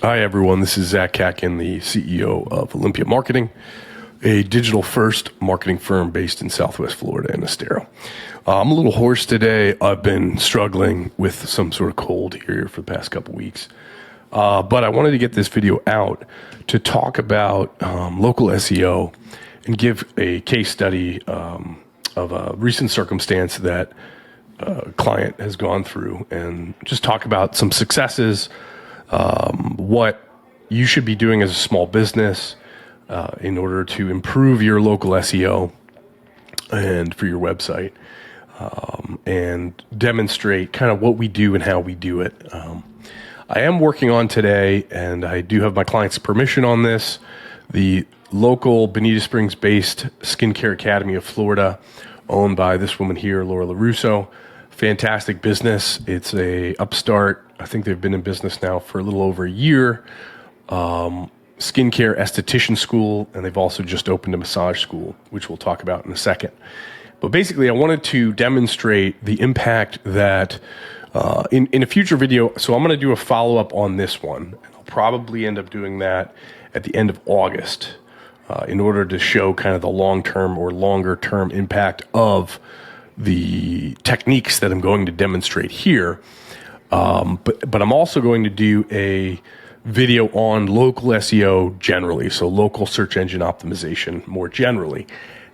Hi, everyone. This is Zach Kacken, the CEO of Olympia Marketing, a digital-first marketing firm based in Southwest Florida in Estero. I'm a little hoarse today. I've been struggling with some sort of cold here for the past couple weeks. But I wanted to get this video out to talk about local SEO and give a case study of a recent circumstance that a client has gone through and just talk about some successes, what you should be doing as a small business in order to improve your local SEO and for your website, and demonstrate kind of what we do and how we do it. I am working on today, and I do have my client's permission on this, the local Bonita Springs-based Skincare Academy of Florida, owned by this woman here, Laura LaRusso. Fantastic business. It's a upstart. I think they've been in business now for a little over a year. Skincare esthetician school, and they've also just opened a massage school, which we'll talk about in a second. But basically, I wanted to demonstrate the impact that in a future video. So I'm going to do a follow-up on this one. I'll probably end up doing that at the end of August in order to show kind of the long-term or longer-term impact of the techniques that I'm going to demonstrate here. But I'm also going to do a video on local SEO generally, so local search engine optimization more generally.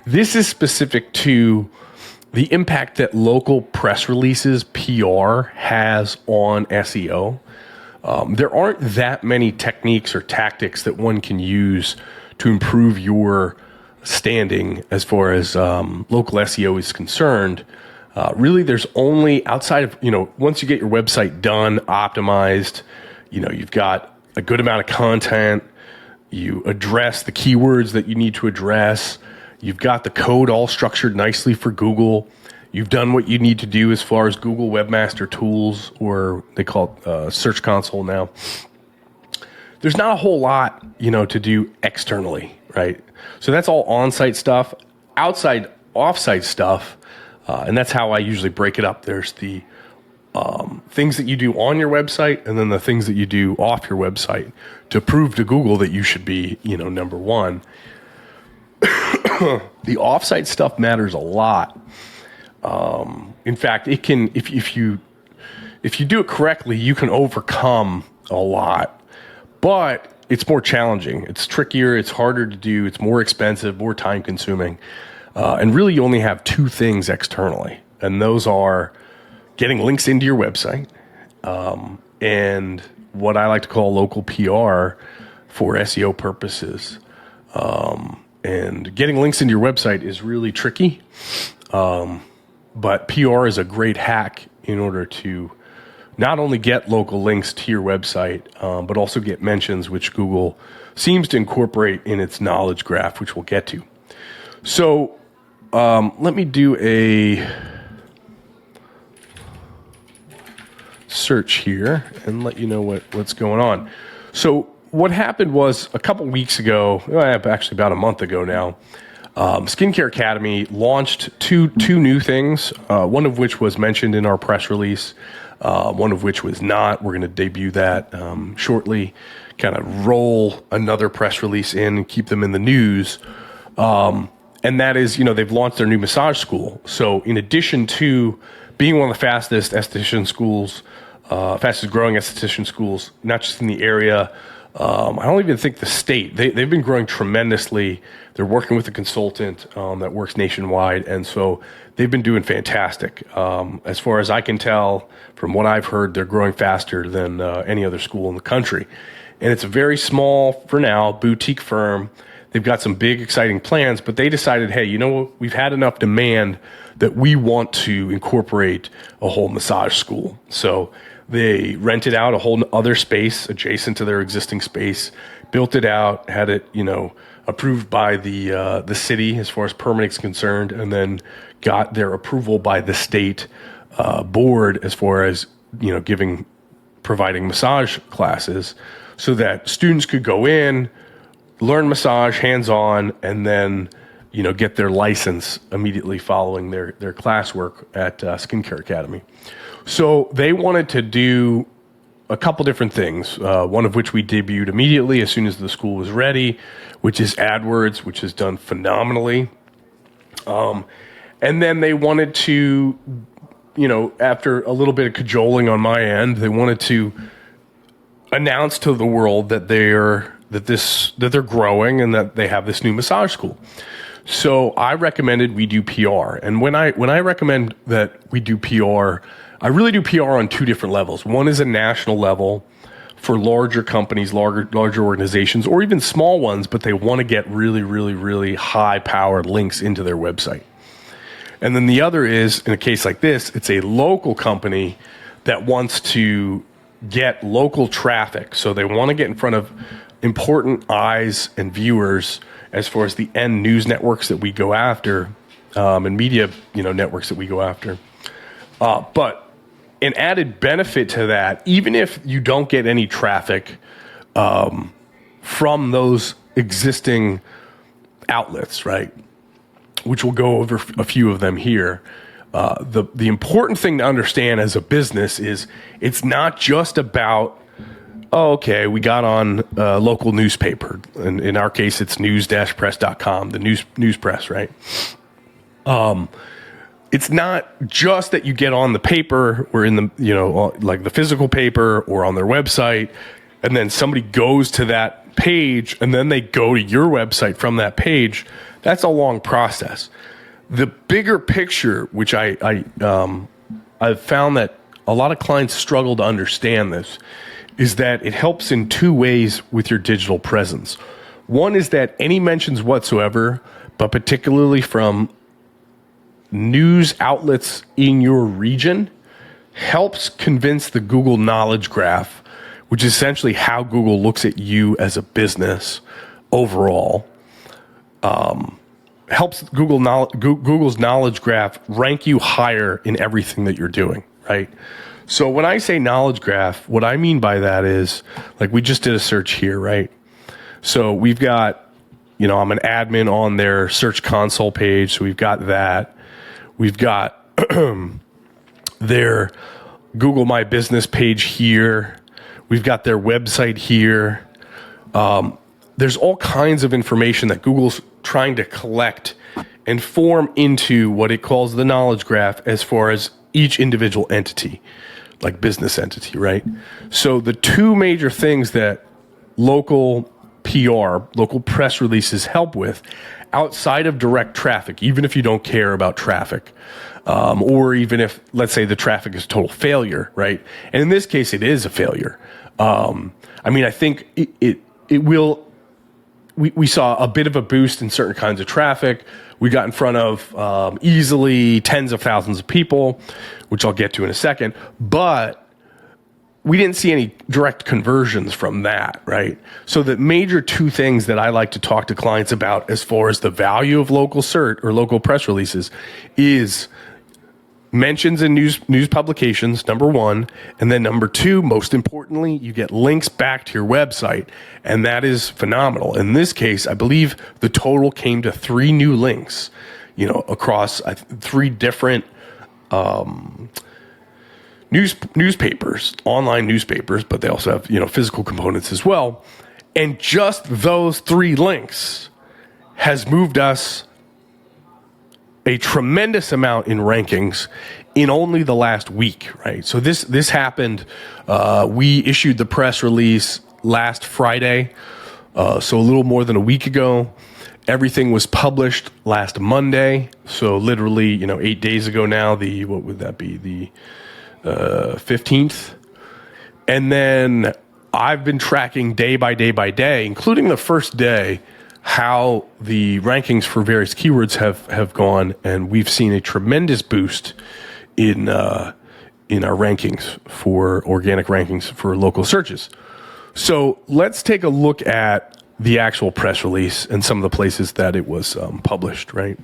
This is specific to the impact that local press releases, PR, has on SEO. There aren't that many techniques or tactics that one can use to improve your standing as far as local SEO is concerned. Really, there's only outside of, once you get your website done, optimized, you've got a good amount of content, you address the keywords that you need to address, you've got the code all structured nicely for Google, you've done what you need to do as far as Google Webmaster Tools, or they call it Search Console now. There's not a whole lot, to do externally, right? So that's all on-site stuff. Outside, off-site stuff, and that's how I usually break it up. There's the things that you do on your website, and then the things that you do off your website to prove to Google that you should be, number one. The off-site stuff matters a lot. In fact, it can, if you do it correctly, you can overcome a lot, but it's more challenging. It's trickier. It's harder to do. It's more expensive, more time consuming. And really you only have two things externally. And those are getting links into your website, and what I like to call local PR for SEO purposes. And getting links into your website is really tricky. But PR is a great hack in order to not only get local links to your website, but also get mentions, which Google seems to incorporate in its knowledge graph, which we'll get to. So let me do a search here and let you know what's going on. So what happened was a couple weeks ago, actually about a month ago now, Skincare Academy launched two new things, one of which was mentioned in our press release, one of which was not. We're going to debut that shortly, kind of roll another press release in and keep them in the news. And that is, they've launched their new massage school. So in addition to being one of the fastest esthetician schools, fastest growing esthetician schools, not just in the area, I don't even think the state. They've been growing tremendously. They're working with a consultant that works nationwide, and so they've been doing fantastic. As far as I can tell, from what I've heard, they're growing faster than any other school in the country. And it's a very small, for now, boutique firm. They've got some big, exciting plans, but they decided, hey, we've had enough demand that we want to incorporate a whole massage school. So they rented out a whole other space adjacent to their existing space, built it out, had it, approved by the city as far as permitting is concerned, and then got their approval by the state board as far as, providing massage classes so that students could go in, learn massage hands-on, and then, get their license immediately following their classwork at Skincare Academy. So they wanted to do a couple different things, one of which we debuted immediately as soon as the school was ready, which is AdWords, which has done phenomenally. And then they wanted to, after a little bit of cajoling on my end, they wanted to announce to the world that they're growing and that they have this new massage school. So I recommended we do PR. And when I recommend that we do PR, I really do PR on two different levels. One is a national level for larger companies, larger organizations, or even small ones, but they want to get really, really, really high-powered links into their website. And then the other is, in a case like this, it's a local company that wants to get local traffic. So they want to get in front of important eyes and viewers as far as the end news networks that we go after, and media, networks that we go after. But an added benefit to that, even if you don't get any traffic from those existing outlets, right? Which we'll go over a few of them here. The important thing to understand as a business is it's not just about, we got on a local newspaper. And in our case, it's news-press.com, the news press, right? It's not just that you get on the paper or in the, like the physical paper or on their website, and then somebody goes to that page and then they go to your website from that page. That's a long process. The bigger picture, which I've found that a lot of clients struggle to understand this, is that it helps in two ways with your digital presence. One is that any mentions whatsoever, but particularly from news outlets in your region, helps convince the Google Knowledge Graph, which is essentially how Google looks at you as a business overall, helps Google's Knowledge Graph rank you higher in everything that you're doing, right? So when I say Knowledge Graph, what I mean by that is, like we just did a search here, right? So we've got, I'm an admin on their Search Console page, so we've got that. We've got their Google My Business page here. We've got their website here. There's all kinds of information that Google's trying to collect and form into what it calls the Knowledge Graph as far as each individual entity, like business entity, right? So the two major things that local PR, local press releases help with, outside of direct traffic, even if you don't care about traffic, or even if, let's say, the traffic is a total failure, right? And in this case, it is a failure. I think it will. We saw a bit of a boost in certain kinds of traffic. We got in front of easily tens of thousands of people, which I'll get to in a second. But we didn't see any direct conversions from that, right? So the major two things that I like to talk to clients about as far as the value of local cert or local press releases is mentions in news publications, number one, and then number two, most importantly, you get links back to your website, and that is phenomenal. In this case, I believe the total came to 3 new links, across 3 different newspapers, online newspapers, but they also have physical components as well. And just those 3 links has moved us a tremendous amount in rankings in only the last week, right? So this happened. We issued the press release last Friday, so a little more than a week ago. Everything was published last Monday, so literally 8 days ago now. What would that be? The 15th. And then I've been tracking day by day, including the first day, how the rankings for various keywords have gone, and we've seen a tremendous boost in our rankings for organic rankings for local searches. So let's take a look at the actual press release and some of the places that it was published, right?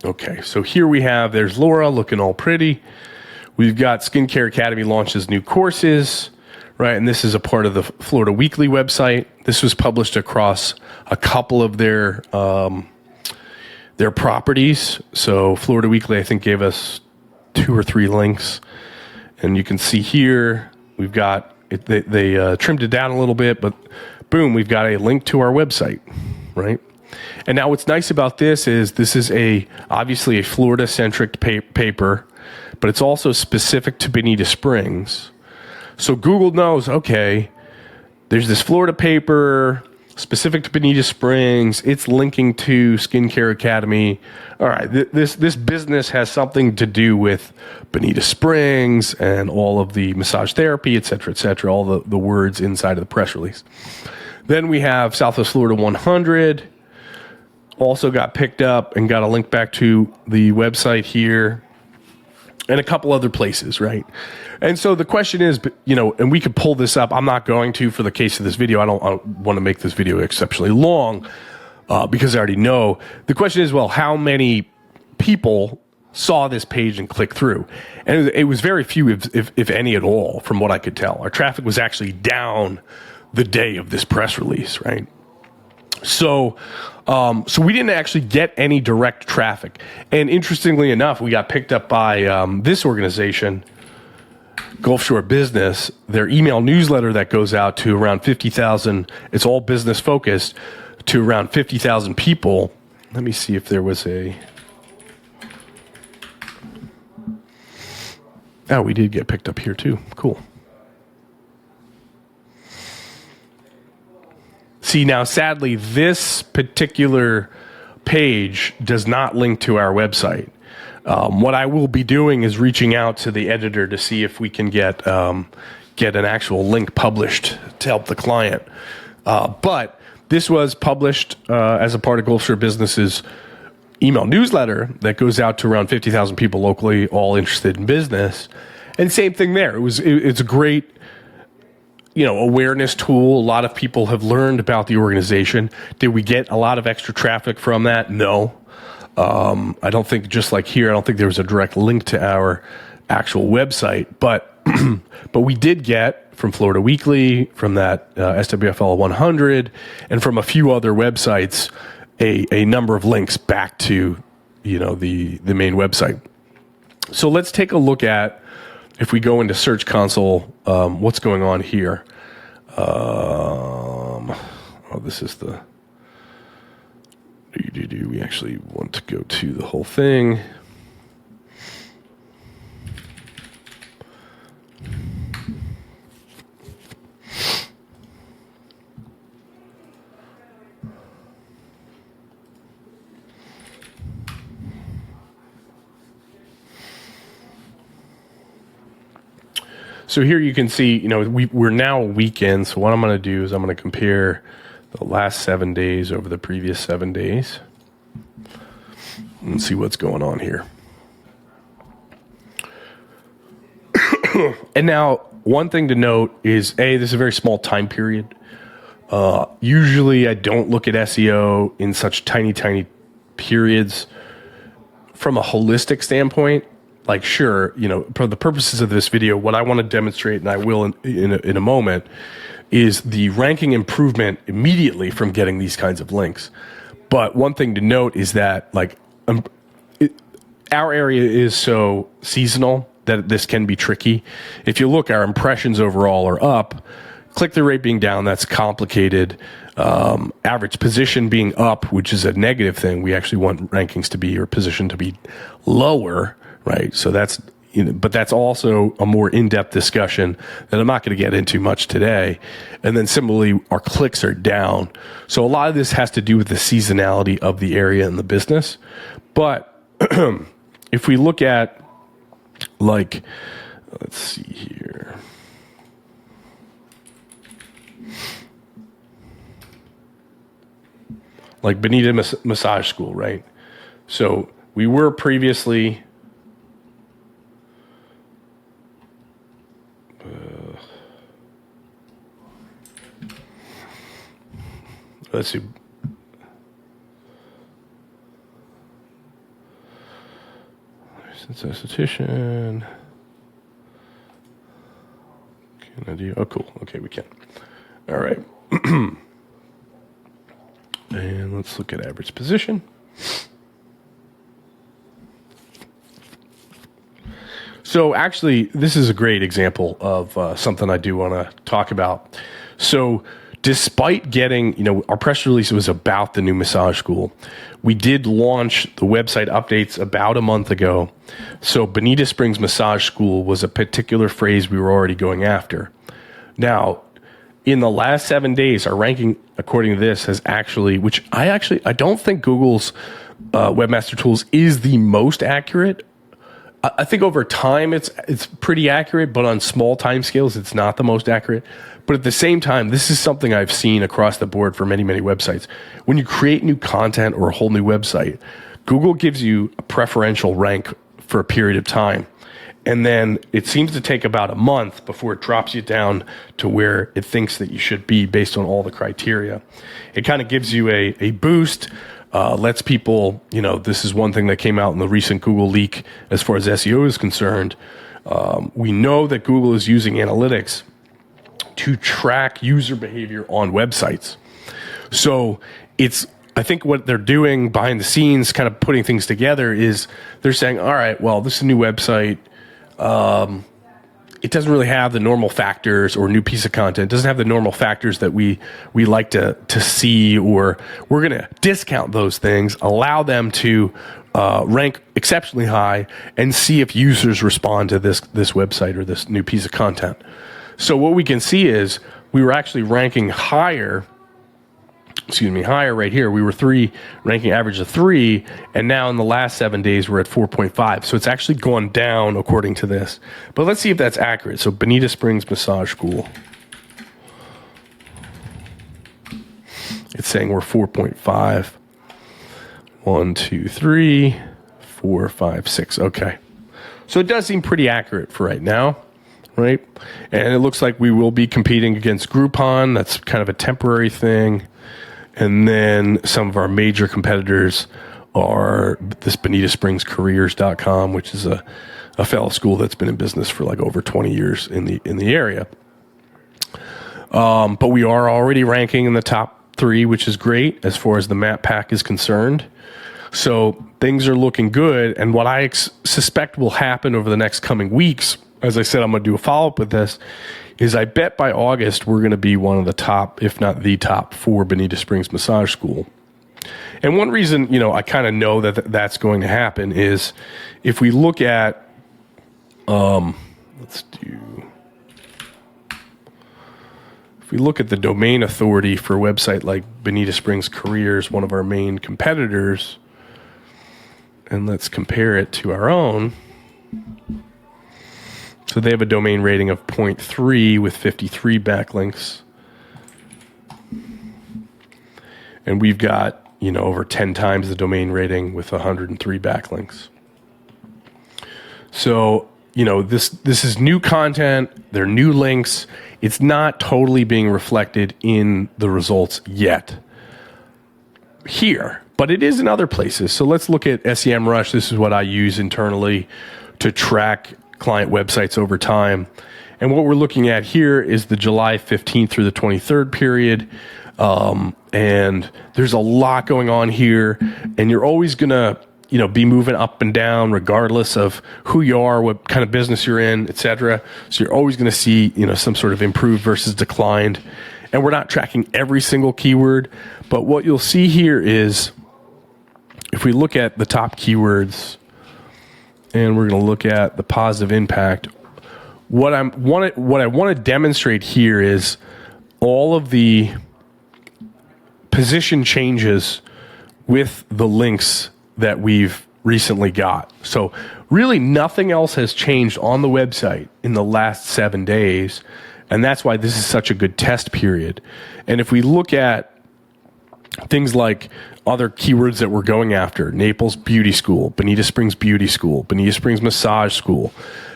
Okay, so here there's Laura looking all pretty. We've got Skincare Academy launches new courses. right? And this is a part of the Florida Weekly website. This was published across a couple of their properties. So Florida Weekly, I think, gave us 2 or 3 links. And you can see here, we've got, they trimmed it down a little bit, but boom, we've got a link to our website, right? And now what's nice about this is obviously a Florida-centric paper, but it's also specific to Bonita Springs. So Google knows, okay, there's this Florida paper specific to Bonita Springs. It's linking to Skincare Academy. All right, this business has something to do with Bonita Springs and all of the massage therapy, et cetera, all the words inside of the press release. Then we have Southwest Florida 100. Also got picked up and got a link back to the website here. And a couple other places, right? And so the question is, and we could pull this up. I'm not going to for the case of this video. I don't want to make this video exceptionally long because I already know. The question is, well, how many people saw this page and clicked through? And it was very few, if any at all, from what I could tell. Our traffic was actually down the day of this press release, right? So we didn't actually get any direct traffic. And interestingly enough, we got picked up by this organization, Gulf Shore Business, their email newsletter that goes out to around 50,000. It's all business focused to around 50,000 people. Let me see if there was oh, we did get picked up here too. Cool. See, now, sadly, this particular page does not link to our website. What I will be doing is reaching out to the editor to see if we can get an actual link published to help the client. But this was published as a part of Gulf Shore Business's email newsletter that goes out to around 50,000 people locally, all interested in business. And same thing there. It's a great awareness tool. A lot of people have learned about the organization. Did we get a lot of extra traffic from that? No. I don't think, just like here, I don't think there was a direct link to our actual website, but we did get from Florida Weekly, from that SWFL 100, and from a few other websites, a number of links back to, the main website. So let's take a look at, if we go into Search Console, what's going on here? This is the... We actually want to go to the whole thing. So here you can see, we're now a weekend. So what I'm going to do is I'm going to compare the last 7 days over the previous 7 days and see what's going on here. And now, one thing to note is, this is a very small time period. Usually I don't look at SEO in such tiny periods. From a holistic standpoint, like, sure, for the purposes of this video, what I want to demonstrate, and I will in a moment, is the ranking improvement immediately from getting these kinds of links. But one thing to note is that, our area is so seasonal that this can be tricky. If you look, our impressions overall are up. Click-through rate being down, that's complicated. Average position being up, which is a negative thing. We actually want rankings to be, or position to be, lower, right? So that's, but that's also a more in-depth discussion that I'm not going to get into much today. And then similarly, our clicks are down. So a lot of this has to do with the seasonality of the area and the business. But if we look at, let's see here. Like Bonita Massage School, right? So we were previously... let's see. Since esthetician. Oh, cool. Okay, we can. All right. And let's look at average position. So actually, this is a great example of something I do want to talk about. So despite getting, our press release was about the new massage school. We did launch the website updates about a month ago. So Bonita Springs Massage School was a particular phrase we were already going after. Now, in the last 7 days, our ranking, according to this, has actually, which I don't think Google's Webmaster Tools is the most accurate. I think over time it's pretty accurate, but on small time scales, it's not the most accurate. But at the same time, this is something I've seen across the board for many, many websites. When you create new content or a whole new website, Google gives you a preferential rank for a period of time. And then it seems to take about a month before it drops you down to where it thinks that you should be based on all the criteria. It kind of gives you a boost, lets people, this is one thing that came out in the recent Google leak as far as SEO is concerned. We know that Google is using analytics to track user behavior on websites. So I think what they're doing behind the scenes, kind of putting things together, is they're saying, all right, well, this is a new website. It doesn't really have the normal factors, or new piece of content. It doesn't have the normal factors that we like to see, or we're going to discount those things, allow them to rank exceptionally high, and see if users respond to this website or this new piece of content. So what we can see is we were actually ranking higher right here. We were ranking average of 3, and now in the last 7 days, we're at 4.5. So it's actually gone down according to this. But let's see if that's accurate. So Bonita Springs Massage School. It's saying we're 4.5. 1, 2, 3, 4, 5, 6. Okay. So it does seem pretty accurate for right now. Right? And it looks like we will be competing against Groupon. That's kind of a temporary thing. And then some of our major competitors are this BonitaSpringsCareers.com, which is a fellow school that's been in business for like over 20 years in the area. But we are already ranking in the top 3, which is great as far as the map pack is concerned. So things are looking good. And what I suspect will happen over the next coming weeks, as I said, I'm going to do a follow-up with this, is I bet by August we're going to be one of the top, if not the top, for Bonita Springs Massage School. And one reason, I kind of know that that's going to happen is if we look at, if we look at the domain authority for a website like Bonita Springs Careers, one of our main competitors, and let's compare it to our own. So they have a domain rating of 0.3 with 53 backlinks. And we've got, over 10 times the domain rating with 103 backlinks. So, this is new content. They're new links. It's not totally being reflected in the results yet here, but it is in other places. So let's look at SEMrush. This is what I use internally to track client websites over time. And what we're looking at here is the July 15th through the 23rd period. And there's a lot going on here, and you're always going to, be moving up and down regardless of who you are, what kind of business you're in, etc. So you're always going to see, some sort of improved versus declined. And we're not tracking every single keyword, but what you'll see here is if we look at the top keywords, and we're going to look at the positive impact. What I want to demonstrate here is all of the position changes with the links that we've recently got. So really nothing else has changed on the website in the last 7 days, and that's why this is such a good test period. And if we look at things like other keywords that we're going after, Naples Beauty School, Bonita Springs Beauty School, Bonita Springs Massage School,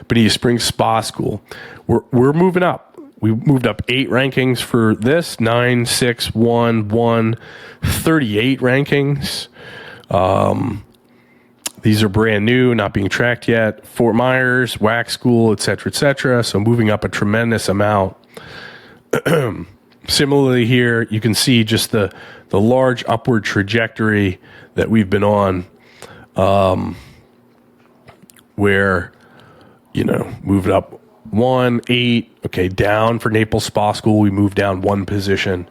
Bonita Springs Spa School, we're moving up. We moved up 8 rankings for this, 9, 6, 1, 1, 38 rankings. These are brand new, not being tracked yet. Fort Myers, Wax School, et cetera, et cetera. So moving up a tremendous amount. Similarly here, you can see just the large upward trajectory that we've been on, where, moved up 1, 8, okay, down for Naples Spa School. We moved down 1 position.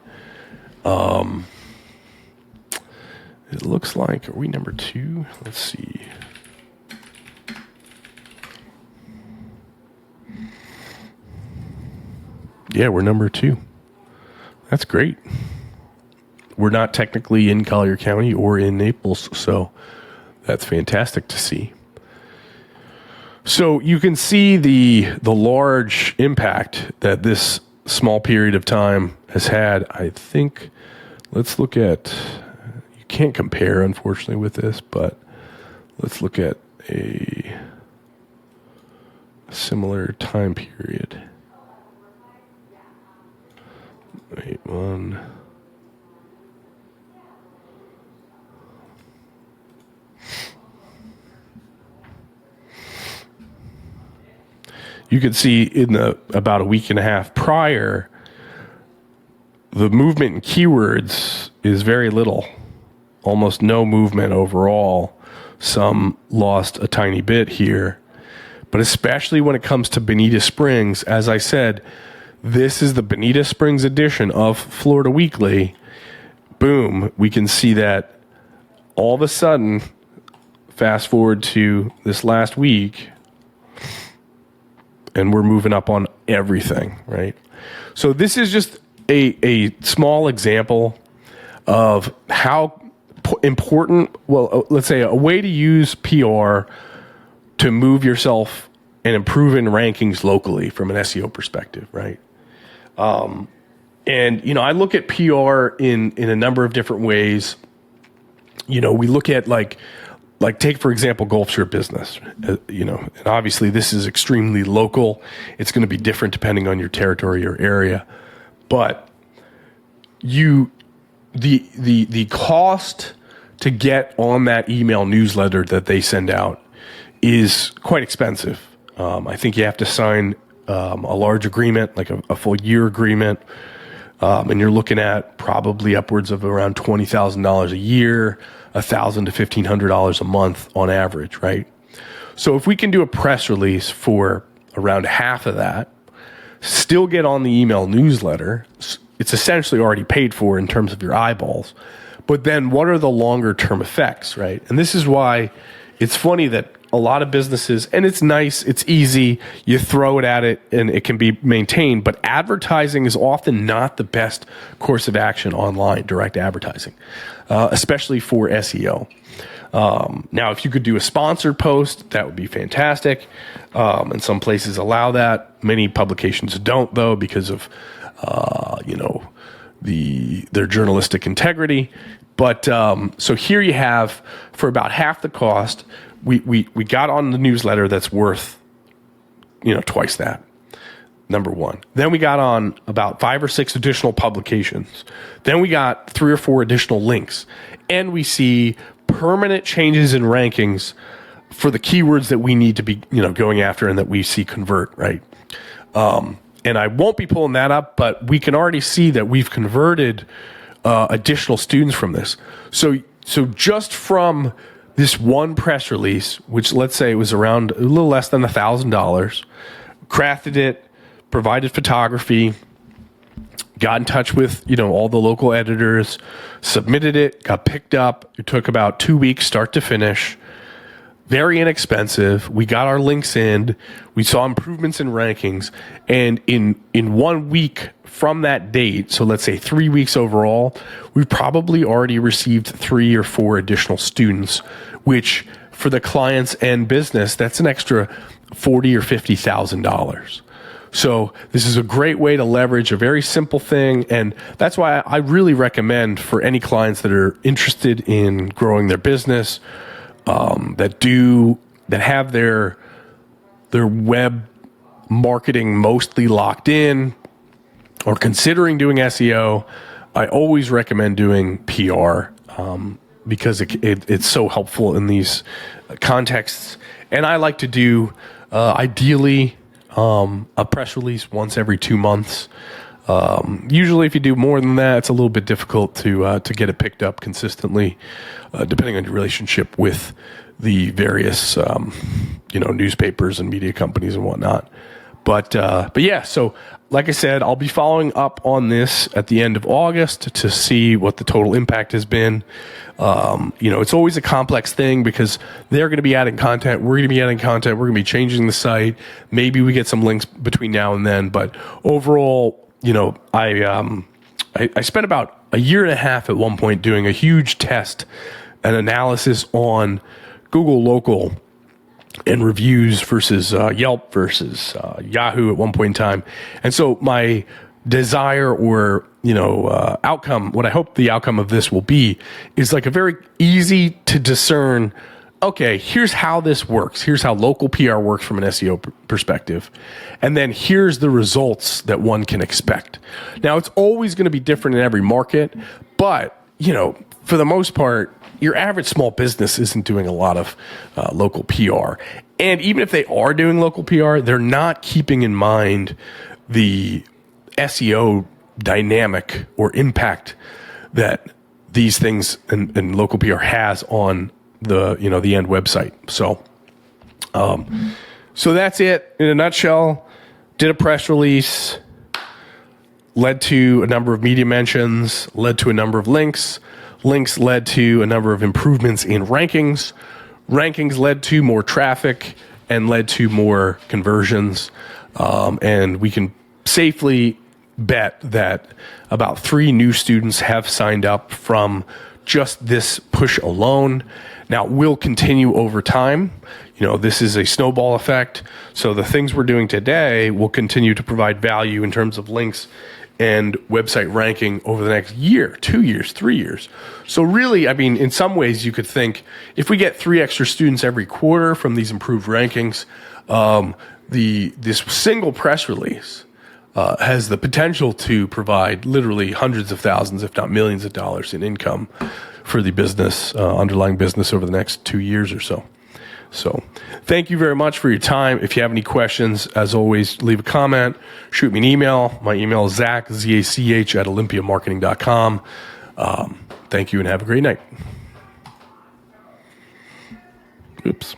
It looks like, are we number 2? Let's see. Yeah, we're number 2. That's great. We're not technically in Collier County or in Naples, so that's fantastic to see. So you can see the large impact that this small period of time has had. I think, let's look at, you can't compare, unfortunately, with this, but let's look at a similar time period. Wait, one. You can see in about a week and a half prior, the movement in keywords is very little, almost no movement overall. Some lost a tiny bit here, but especially when it comes to Bonita Springs, as I said, this is the Bonita Springs edition of Florida Weekly. Boom, we can see that all of a sudden, fast forward to this last week, and we're moving up on everything, right? So this is just a small example of how important, let's say a way to use PR to move yourself and improve in rankings locally from an SEO perspective, right? And, I look at PR in a number of different ways. We look at like take, for example, Gulf Shore Business, and obviously this is extremely local. It's going to be different depending on your territory or area, but the cost to get on that email newsletter that they send out is quite expensive. I think you have to sign a large agreement, like a full year agreement. And you're looking at probably upwards of around $20,000 a year, $1,000 to $1,500 a month on average, right? So if we can do a press release for around half of that, still get on the email newsletter, it's essentially already paid for in terms of your eyeballs. But then what are the longer term effects, right? And this is why it's funny that a lot of businesses, and it's nice, it's easy, you throw it at it and it can be maintained, but advertising is often not the best course of action online, direct advertising, especially for SEO. Now, if you could do a sponsored post, that would be fantastic. And some places allow that. Many publications don't, though, because of, their journalistic integrity. But so here you have, for about half the cost, we got on the newsletter that's worth, twice that, number one. Then we got on about 5 or 6 additional publications. Then we got 3 or 4 additional links. And we see permanent changes in rankings for the keywords that we need to be, going after and that we see convert, right? And I won't be pulling that up, but we can already see that we've converted additional students from this. So just from this one press release, which let's say it was around a little less than $1,000, crafted it, provided photography, got in touch with, all the local editors, submitted it, got picked up. It took about 2 weeks, start to finish. Very inexpensive. We got our links in. We saw improvements in rankings. And in 1 week from that date, so let's say 3 weeks overall, we've probably already received 3 or 4 additional students, which for the clients and business, that's an extra $40,000 or $50,000. So this is a great way to leverage a very simple thing. And that's why I really recommend for any clients that are interested in growing their business, that have their web marketing mostly locked in or considering doing SEO, I always recommend doing PR. because it's so helpful in these contexts. And I like to do ideally a press release once every 2 months. Usually if you do more than that, it's a little bit difficult to get it picked up consistently, depending on your relationship with the various, newspapers and media companies and whatnot. But yeah, so like I said, I'll be following up on this at the end of August to see what the total impact has been. It's always a complex thing because they're going to be adding content. We're going to be adding content. We're going to be changing the site. Maybe we get some links between now and then, but overall, I spent about a year and a half at one point doing a huge test and analysis on Google Local and reviews versus Yelp versus Yahoo at one point in time. And so my desire or, outcome, what I hope the outcome of this will be is like a very easy to discern, okay, here's how this works. Here's how local PR works from an SEO perspective. And then here's the results that one can expect. Now, it's always going to be different in every market, but, for the most part, your average small business isn't doing a lot of local PR. And even if they are doing local PR, they're not keeping in mind the SEO dynamic or impact that these things and local PR has on the end website. So that's it in a nutshell. Did a press release, led to a number of media mentions, led to a number of links. Links led to a number of improvements in rankings. Rankings led to more traffic and led to more conversions. And we can safely bet that about 3 new students have signed up from just this push alone. Now, we'll continue over time. This is a snowball effect. So the things we're doing today will continue to provide value in terms of links and website ranking over the next year, 2 years, 3 years. So really, in some ways you could think if we get 3 extra students every quarter from these improved rankings, this single press release has the potential to provide literally hundreds of thousands, if not millions of dollars in income for the business, underlying business over the next 2 years or so. So thank you very much for your time. If you have any questions, as always, leave a comment, shoot me an email. My email is Zach, Z-A-C-H, at olympiamarketing.com. Thank you and have a great night. Oops.